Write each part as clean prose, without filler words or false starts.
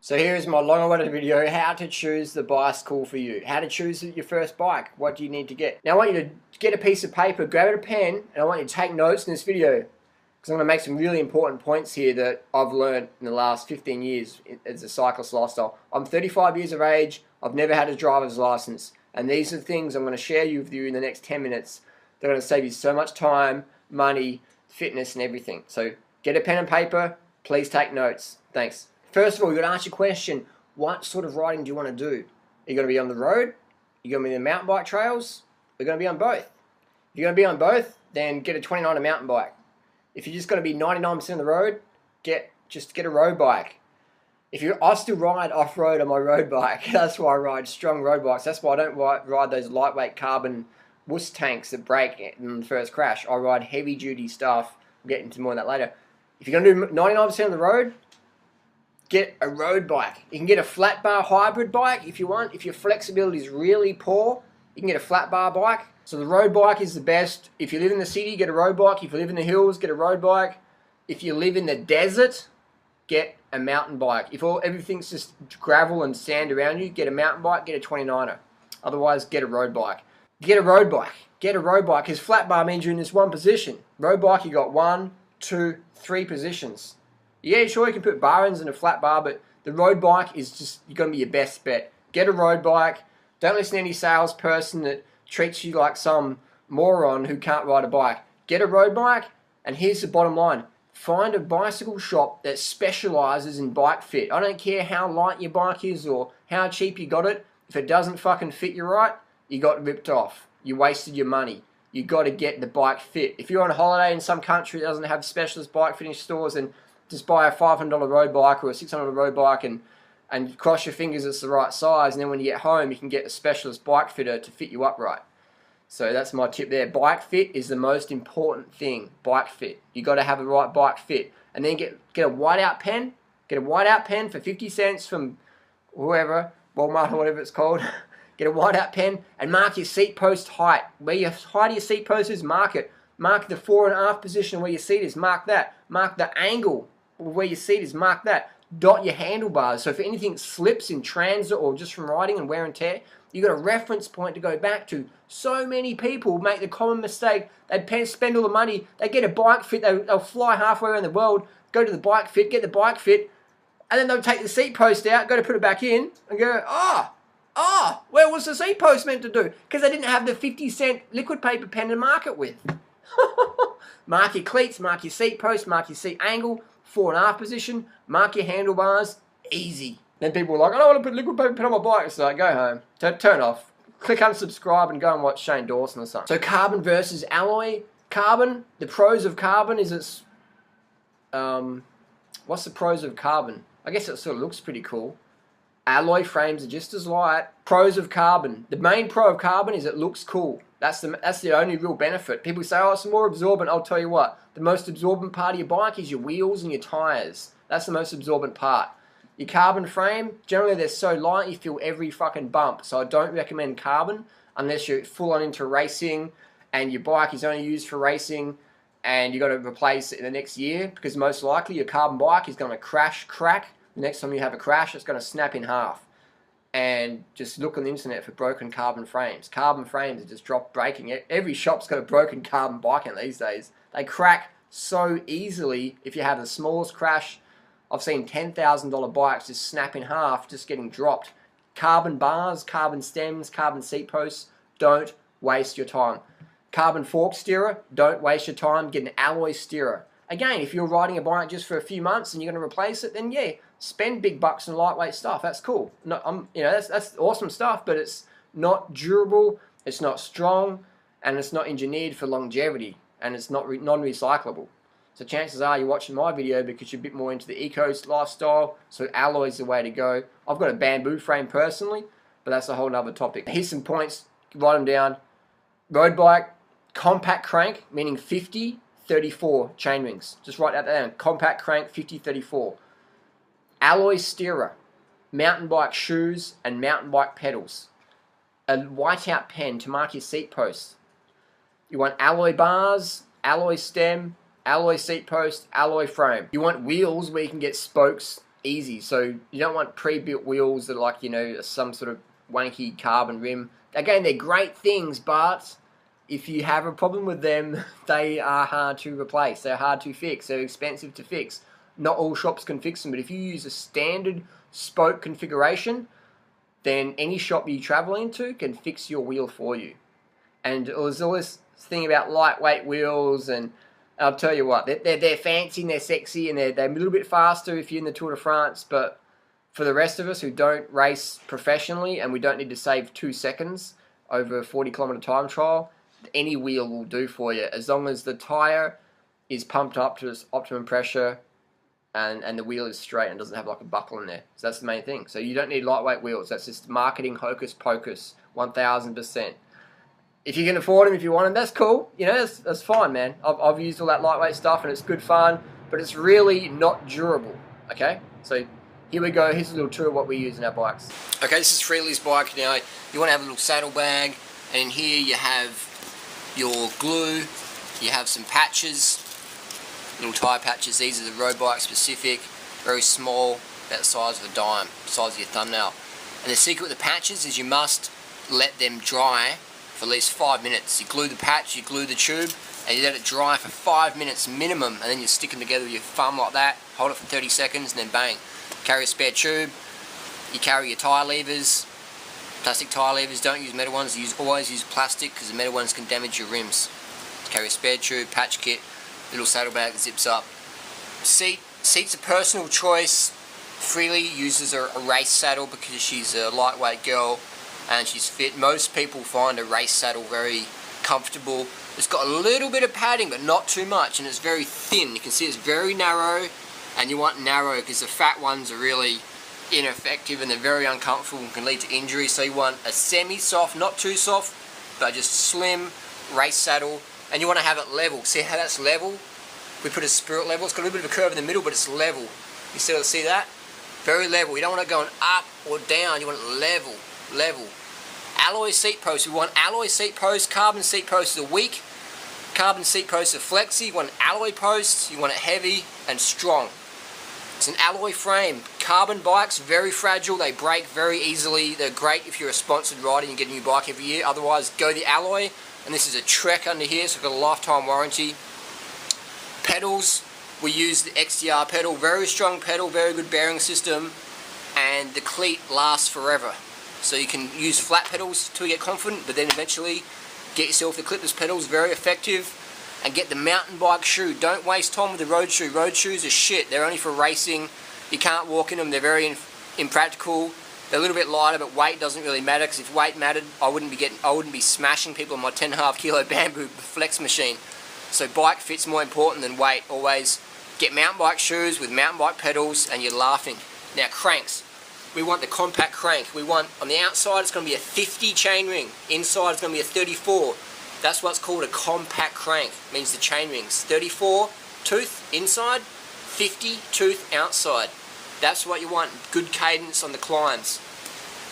So here is my long-awaited video, how to choose the bicycle for you. How to choose your first bike. What do you need to get? Now I want you to get a piece of paper, grab a pen, and I want you to take notes in this video. Because I'm going to make some really important points here that I've learned in the last 15 years as a cyclist lifestyle. I'm 35 years of age, I've never had a driver's license. And these are the things I'm going to share with you in the next 10 minutes. They're going to save you so much time, money, fitness and everything. So get a pen and paper, please take notes. Thanks. First of all, you've got to ask your question, what sort of riding do you want to do? Are you going to be on the road? Are you going to be in the mountain bike trails? Are you going to be on both? If you're going to be on both, then get a 29er mountain bike. If you're just going to be 99% of the road, just get a road bike. I still ride off-road on my road bike. That's why I ride strong road bikes. That's why I don't ride those lightweight carbon wuss tanks that break in the first crash. I ride heavy-duty stuff. We'll get into more of that later. If you're going to do 99% of the road, get a road bike. You can get a flat bar hybrid bike if you want. If your flexibility is really poor, you can get a flat bar bike. So the road bike is the best. If you live in the city, get a road bike. If you live in the hills, get a road bike. If you live in the desert, get a mountain bike. If everything's just gravel and sand around you, get a mountain bike, get a 29er. Otherwise, get a road bike. Get a road bike. Get a road bike, because flat bar means you're in this one position. Road bike, you got 1, 2, 3 positions. Yeah, sure, you can put bar ends in a flat bar, but the road bike is just, you're going to be your best bet. Get a road bike. Don't listen to any salesperson that treats you like some moron who can't ride a bike. Get a road bike, and here's the bottom line. Find a bicycle shop that specializes in bike fit. I don't care how light your bike is or how cheap you got it. If it doesn't fucking fit you right, you got ripped off. You wasted your money. You got to get the bike fit. If you're on holiday in some country that doesn't have specialist bike fitting stores, then just buy a $500 road bike or a $600 road bike and cross your fingers it's the right size, and then when you get home you can get a specialist bike fitter to fit you up right. So that's my tip there. Bike fit is the most important thing. Bike fit. You got to have the right bike fit. And then get a whiteout pen. Get a whiteout pen for 50 cents from whoever, Walmart or whatever it's called. Get a whiteout pen and mark your seat post height. Where your height of your seat post is, mark it. Mark the 4.5 position where your seat is, mark that. Mark the angle where your seat is, mark that. Dot your handlebars. So if anything slips in transit or just from riding and wear and tear, you got a reference point to go back to. So many people make the common mistake. They spend all the money. They get a bike fit. They'll fly halfway around the world, go to the bike fit, get the bike fit, and then they'll take the seat post out, go to put it back in, and go, where was the seat post meant to do? Because they didn't have the 50-cent liquid paper pen to mark it with. Mark your cleats, mark your seat post, mark your seat angle, 4.5 position, mark your handlebars, easy. Then people are like, I don't want to put a liquid paper pen on my bike. It's like, go home, turn off, click unsubscribe and go and watch Shane Dawson or something. So carbon versus alloy. Carbon, the pros of carbon is it's, what's the pros of carbon? I guess it sort of looks pretty cool. Alloy frames are just as light. Pros of carbon. The main pro of carbon is it looks cool. That's the only real benefit. People say, oh, it's more absorbent. I'll tell you what. The most absorbent part of your bike is your wheels and your tyres. That's the most absorbent part. Your carbon frame, generally they're so light you feel every fucking bump. So I don't recommend carbon unless you're full on into racing and your bike is only used for racing and you've got to replace it in the next year, because most likely your carbon bike is going to crack. The next time you have a crash, it's going to snap in half. And just look on the internet for broken carbon frames. Carbon frames are just breaking. Every shop's got a broken carbon bike in these days. They crack so easily if you have the smallest crash. I've seen $10,000 bikes just snap in half, just getting dropped. Carbon bars, carbon stems, carbon seat posts, don't waste your time. Carbon fork steerer, don't waste your time. Get an alloy steerer. Again, if you're riding a bike just for a few months and you're going to replace it, then yeah, spend big bucks on lightweight stuff. That's cool. That's awesome stuff, but it's not durable, it's not strong, and it's not engineered for longevity, and it's not non-recyclable. So chances are you're watching my video because you're a bit more into the eco lifestyle, so alloy's the way to go. I've got a bamboo frame personally, but that's a whole nother topic. Here's some points, write them down. Road bike, compact crank, meaning 50-34 chain rings. Just write that down. Compact crank, 50-34. Alloy steerer, mountain bike shoes and mountain bike pedals. A whiteout pen to mark your seat posts. You want alloy bars, alloy stem, alloy seat post, alloy frame. You want wheels where you can get spokes easy. So you don't want pre-built wheels that are like, you know, some sort of wanky carbon rim. Again, they're great things, but if you have a problem with them, they are hard to replace. They're hard to fix. They're expensive to fix. Not all shops can fix them, but if you use a standard spoke configuration, then any shop you travel into can fix your wheel for you. And there's all this thing about lightweight wheels, and I'll tell you what, they're fancy and they're sexy and they're a little bit faster if you're in the Tour de France, but for the rest of us who don't race professionally and we don't need to save 2 seconds over a 40-kilometer time trial, any wheel will do for you, as long as the tyre is pumped up to its optimum pressure and the wheel is straight and doesn't have like a buckle in there. So that's the main thing. So you don't need lightweight wheels. That's just marketing hocus pocus, 1000%. If you can afford them, if you want them, that's cool. You know, that's fine, man. I've used all that lightweight stuff and it's good fun, but it's really not durable, okay? So here we go. Here's a little tour of what we use in our bikes. Okay, this is Freely's bike. Now, you want to have a little saddlebag, and in here you have your glue, you have some patches, little tyre patches. These are the road bike specific, very small, about the size of a dime, the size of your thumbnail. And the secret with the patches is you must let them dry for at least 5 minutes. You glue the patch, you glue the tube, and you let it dry for 5 minutes minimum, and then you stick them together with your thumb like that, hold it for 30 seconds, and then bang. Carry a spare tube, you carry your tyre levers, plastic tyre levers, don't use metal ones, always use plastic because the metal ones can damage your rims. Carry a spare tube, patch kit, little saddlebag that zips up. Seat's a personal choice. Freely uses a race saddle because she's a lightweight girl and she's fit. Most people find a race saddle very comfortable. It's got a little bit of padding but not too much, and it's very thin. You can see it's very narrow, and you want narrow because the fat ones are really ineffective and they're very uncomfortable and can lead to injury. So you want a semi-soft, not too soft, but just slim race saddle, and you want to have it level. See how that's level? We put a spirit level. It's got a little bit of a curve in the middle, but it's level. You still see that? Very level. You don't want it going up or down. You want it level, level. Alloy seat posts. We want alloy seat posts. Carbon seat posts are weak. Carbon seat posts are flexy. You want alloy posts. You want it heavy and strong. It's an alloy frame. Carbon bikes, very fragile. They break very easily. They're great if you're a sponsored rider and you get a new bike every year. Otherwise, go the alloy. And this is a Trek under here, so we've got a lifetime warranty. Pedals, we use the XDR pedal. Very strong pedal, very good bearing system. And the cleat lasts forever. So you can use flat pedals till you get confident, but then eventually get yourself the clipless pedals, very effective. And get the mountain bike shoe. Don't waste time with the road shoe. Road shoes are shit. They're only for racing. You can't walk in them. They're very impractical. They're a little bit lighter, but weight doesn't really matter, because if weight mattered, I wouldn't be smashing people on my 10.5 kilo bamboo flex machine. So bike fit's more important than weight. Always get mountain bike shoes with mountain bike pedals, and you're laughing. Now cranks. We want the compact crank. We want, on the outside it's going to be a 50 chainring. Inside it's going to be a 34. That's what's called a compact crank. It means the chainring's 34 tooth inside, 50 tooth outside. That's what you want. Good cadence on the climbs.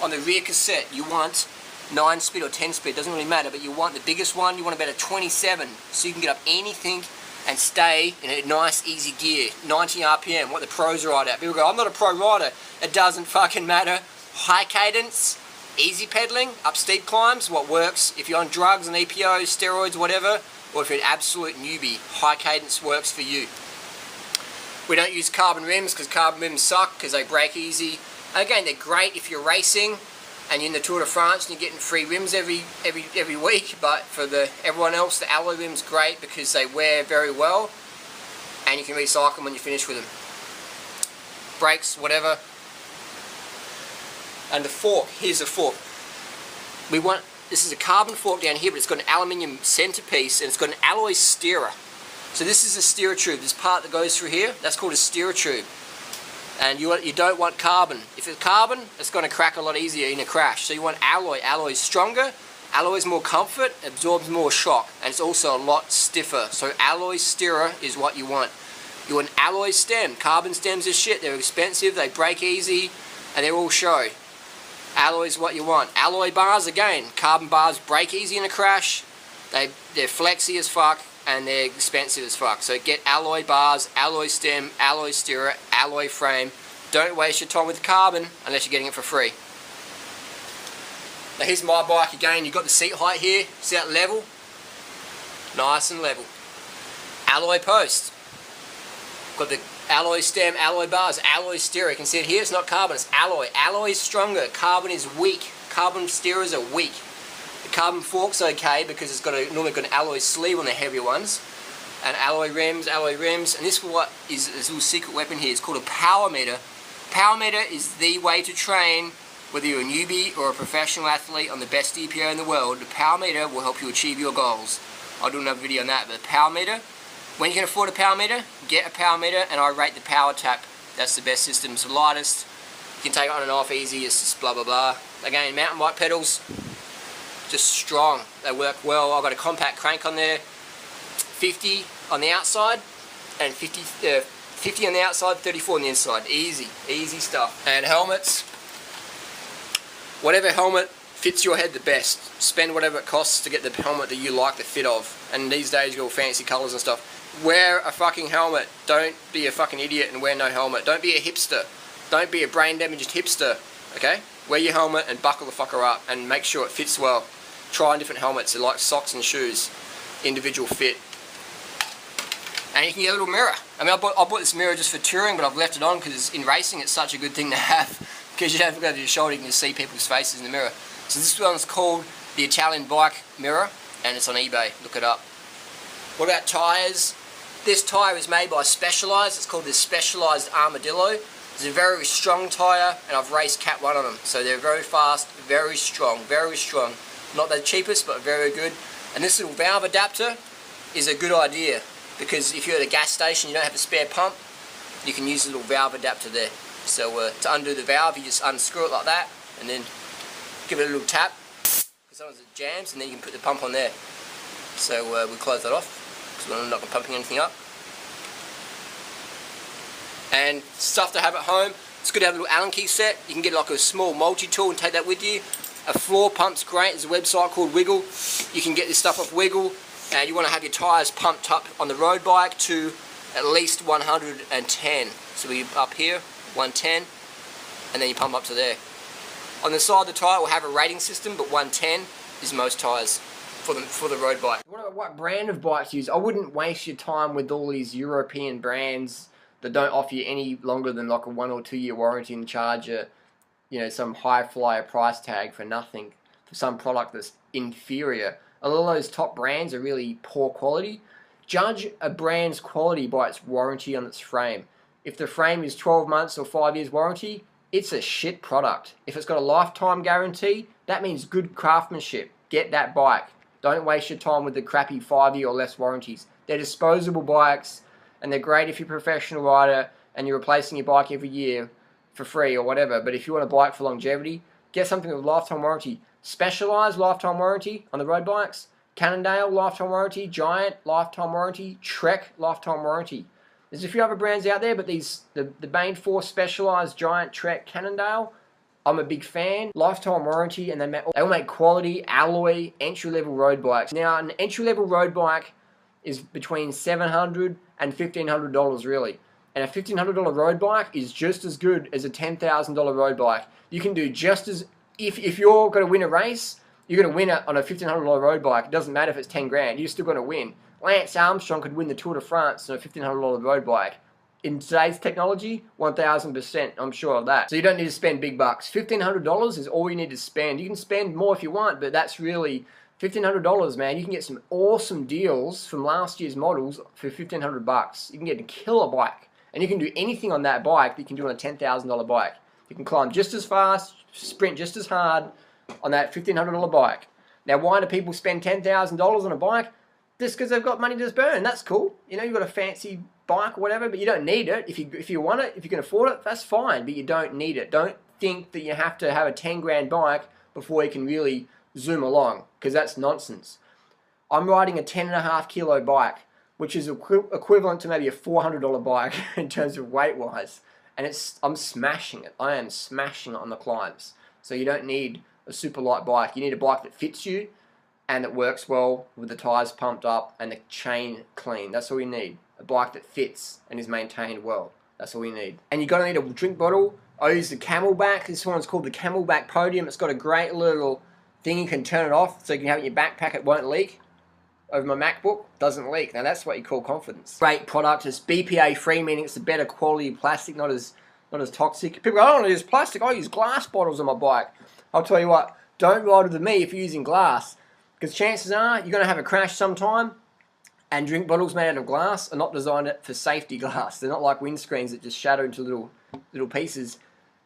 On the rear cassette, you want 9-speed or 10-speed, doesn't really matter, but you want the biggest one. You want about a 27, so you can get up anything and stay in a nice, easy gear. 90 RPM, what the pros ride at. People go, I'm not a pro rider. It doesn't fucking matter. High cadence, easy pedaling, up steep climbs, what works. If you're on drugs and EPO, steroids, whatever, or if you're an absolute newbie, high cadence works for you. We don't use carbon rims because carbon rims suck because they break easy. Again, they're great if you're racing and you're in the Tour de France and you're getting free rims every week, but for everyone else, the alloy rim's great because they wear very well and you can recycle them when you finish with them. Brakes, whatever. And the fork, here's the fork. This is a carbon fork down here, but it's got an aluminium centerpiece and it's got an alloy steerer. So this is a steerer tube, this part that goes through here, that's called a steerer tube. And you don't want carbon. If it's carbon, it's going to crack a lot easier in a crash. So you want alloy. Alloy is stronger, alloy is more comfort, absorbs more shock, and it's also a lot stiffer. So alloy steerer is what you want. You want alloy stem. Carbon stems are shit, they're expensive, they break easy, and they're all show. Alloy is what you want. Alloy bars, again, carbon bars break easy in a crash, they're flexy as fuck, and they're expensive as fuck. So get alloy bars, alloy stem, alloy steerer, alloy frame, Don't waste your time with carbon unless you're getting it for free. Now here's my bike again. You've got the seat height here. See that level? Nice and level. Alloy post. Got the alloy stem, alloy bars, alloy steerer. You can see it here. It's not carbon, it's alloy. Alloy is stronger. Carbon is weak. Carbon steerers are weak. The carbon fork's okay because it's got normally got an alloy sleeve on the heavier ones. And alloy rims, and this is what is this little secret weapon here. It's called a power meter. Power meter is the way to train, whether you're a newbie or a professional athlete on the best DPO in the world. The power meter will help you achieve your goals. I'll do another video on that, but the power meter, when you can afford a power meter, get a power meter, and I rate the power tap. That's the best system, it's the lightest. You can take it on and off easy, it's just blah blah blah. Again, mountain bike pedals, just strong. They work well. I've got a compact crank on there, 50 on the outside, and 50 on the outside, 34 on the inside. Easy, easy stuff. And helmets, whatever helmet fits your head the best. Spend whatever it costs to get the helmet that you like the fit of. And these days you got all fancy colours and stuff. Wear a fucking helmet. Don't be a fucking idiot and wear no helmet. Don't be a hipster. Don't be a brain damaged hipster. Okay? Wear your helmet and buckle the fucker up and make sure it fits well. Try on different helmets. They're like socks and shoes. Individual fit. And you can get a little mirror. I mean, I bought this mirror just for touring, but I've left it on because in racing it's such a good thing to have. Because you don't have to go to your shoulder, you can see people's faces in the mirror. So this one's called the Italian bike mirror, and it's on eBay. Look it up. What about tyres? This tyre is made by Specialized. It's called the Specialized Armadillo. It's a very strong tyre, and I've raced Cat 1 on them. So they're very fast, very strong, very strong. Not the cheapest, but very good. And this little valve adapter is a good idea, because if you're at a gas station, you don't have a spare pump, you can use a little valve adapter there. So to undo the valve, you just unscrew it like that, and then give it a little tap, because sometimes it jams, and then you can put the pump on there. So we close that off, because we're not pumping anything up. And stuff to have at home, it's good to have a little Allen key set. You can get like a small multi-tool and take that with you. A floor pump's great. There's a website called Wiggle. You can get this stuff off Wiggle, and you want to have your tyres pumped up on the road bike to at least 110. So we up here, 110, and then you pump up to there. On the side of the tyre will have a rating system, but 110 is most tyres for the road bike. What brand of bikes to use? I wouldn't waste your time with all these European brands that don't offer you any longer than like a 1 or 2 year warranty and charge a, you know, some high flyer price tag for nothing for some product that's inferior. A lot of those top brands are really poor quality. Judge a brand's quality by its warranty on its frame. If the frame is 12 months or 5 years warranty, it's a shit product. If it's got a lifetime guarantee, that means good craftsmanship. Get that bike. Don't waste your time with the crappy 5-year or less warranties. They're disposable bikes, and they're great if you're a professional rider and you're replacing your bike every year for free or whatever. But if you want a bike for longevity, get something with lifetime warranty. Specialized lifetime warranty on the road bikes. Cannondale lifetime warranty. Giant lifetime warranty. Trek lifetime warranty. There's a few other brands out there, but the main four, Specialized, Giant, Trek, Cannondale, I'm a big fan. Lifetime warranty, and they all make quality alloy entry-level road bikes. Now, an entry-level road bike is between $700 and $1,500 really. And a $1,500 road bike is just as good as a $10,000 road bike. You can do just as, if you're going to win a race, you're going to win it on a $1,500 road bike. It doesn't matter if it's 10 grand, you're still going to win. Lance Armstrong could win the Tour de France on a $1,500 road bike. In today's technology, 1,000%, I'm sure of that. So you don't need to spend big bucks. $1,500 is all you need to spend. You can spend more if you want, but that's really $1,500, man. You can get some awesome deals from last year's models for 1,500 bucks. You can get a killer bike, and you can do anything on that bike that you can do on a $10,000 bike. You can climb just as fast, sprint just as hard on that $1,500 bike. Now, why do people spend $10,000 on a bike? Just because they've got money to burn. That's cool. You know, you've got a fancy bike or whatever, but you don't need it. If you want it, if you can afford it, that's fine, but you don't need it. Don't think that you have to have a 10 grand bike before you can really zoom along, because that's nonsense. I'm riding a 10.5 kilo bike, which is equivalent to maybe a $400 bike in terms of weight wise, and I'm smashing it. I am smashing it on the climbs. So you don't need a super light bike. You need a bike that fits you and that works well with the tires pumped up and the chain clean. That's all you need. A bike that fits and is maintained well. That's all you need. And you're going to need a drink bottle. I use the Camelback. This one's called the Camelback Podium. It's got a great little thing you can turn it off so you can have it in your backpack. It won't leak. Over my MacBook, doesn't leak. Now that's what you call confidence. Great product. It's BPA free, meaning it's a better quality plastic, not as toxic. People go, I don't want to use plastic. I use glass bottles on my bike. I'll tell you what, don't ride with me if you're using glass, because chances are you're going to have a crash sometime. And drink bottles made out of glass are not designed for safety glass. They're not like windscreens that just shatter into little pieces.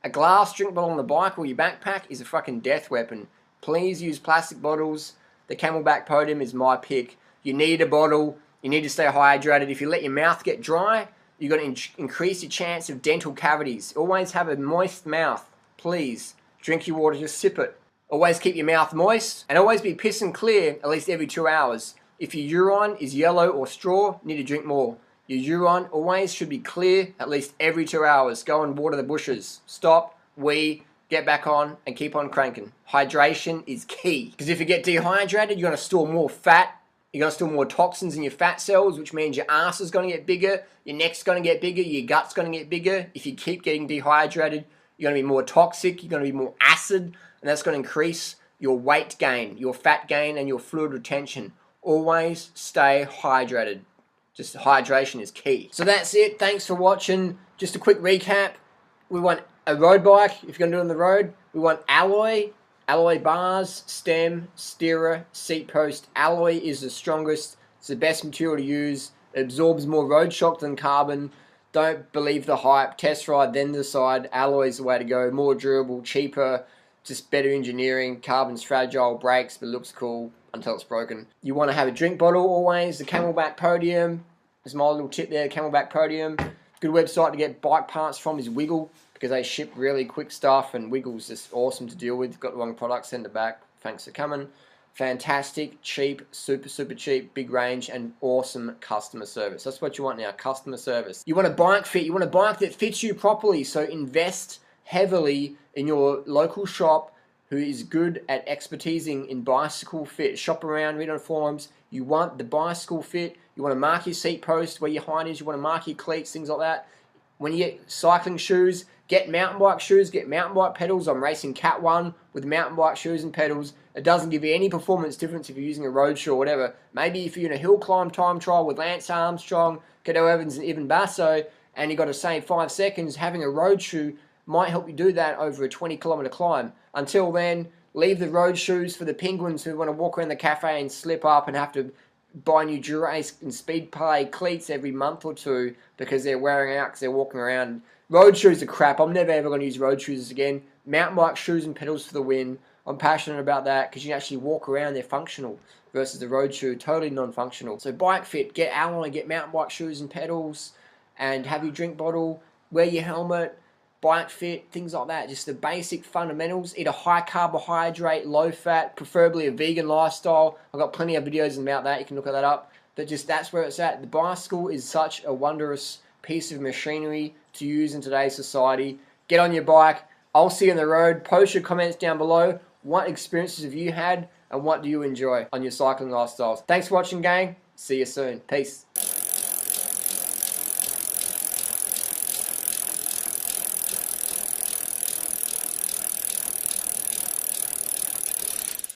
A glass drink bottle on the bike or your backpack is a fucking death weapon. Please use plastic bottles. The Camelback Podium is my pick. You need a bottle. You need to stay hydrated. If you let your mouth get dry, you're going to increase your chance of dental cavities. Always have a moist mouth. Please. Drink your water, just sip it. Always keep your mouth moist. And always be piss and clear at least every 2 hours. If your urine is yellow or straw, you need to drink more. Your urine always should be clear at least every 2 hours. Go and water the bushes. Stop, wee, get back on, and keep on cranking. Hydration is key. Because if you get dehydrated, you're going to store more fat. You're going to store more toxins in your fat cells, which means your ass is going to get bigger, your neck's going to get bigger, your gut's going to get bigger. If you keep getting dehydrated, you're going to be more toxic, you're going to be more acid, and that's going to increase your weight gain, your fat gain, and your fluid retention. Always stay hydrated. Just hydration is key. So that's it. Thanks for watching. Just a quick recap. We want a road bike, if you're going to do it on the road. We want alloy bars, stem, steerer, seat post. Alloy is the strongest. It's the best material to use. It absorbs more road shock than carbon. Don't believe the hype. Test ride, then decide. Alloy is the way to go. More durable, cheaper, just better engineering. Carbon's fragile, breaks, but looks cool until it's broken. You want to have a drink bottle always. The Camelback Podium is my little tip there. Camelback Podium. Good website to get bike parts from is Wiggle, because they ship really quick stuff, and Wiggle's just awesome to deal with. Got the wrong product, send it back. Thanks for coming. Fantastic, cheap, super cheap, big range, and awesome customer service. That's what you want now, customer service. You want a bike fit. You want a bike that fits you properly, so invest heavily in your local shop who is good at expertising in bicycle fit. Shop around, read on forums. You want the bicycle fit. You want to mark your seat post where your height is. You want to mark your cleats, things like that. When you get cycling shoes, get mountain bike shoes, get mountain bike pedals. I'm racing Cat 1 with mountain bike shoes and pedals. It doesn't give you any performance difference if you're using a road shoe or whatever. Maybe if you're in a hill climb time trial with Lance Armstrong, Cato Evans, and Ivan Basso, and you've got to save 5 seconds, having a road shoe might help you do that over a 20-kilometer climb. Until then, leave the road shoes for the penguins who want to walk around the cafe and slip up and have to buy new Dura-Ace and Speed Play cleats every month or two because they're wearing out because they're walking around. Road shoes are crap. I'm never ever going to use road shoes again. Mountain bike shoes and pedals for the win. I'm passionate about that because you can actually walk around. They're functional versus the road shoe, totally non-functional. So bike fit, get alloy, get mountain bike shoes and pedals, and have your drink bottle, wear your helmet, bike fit, things like that. Just the basic fundamentals. Eat a high carbohydrate, low fat, preferably a vegan lifestyle. I've got plenty of videos about that. You can look that up. But just that's where it's at. The bicycle is such a wondrous piece of machinery to use in today's society. Get on your bike. I'll see you on the road. Post your comments down below. What experiences have you had and what do you enjoy on your cycling lifestyles? Thanks for watching, gang. See you soon. Peace.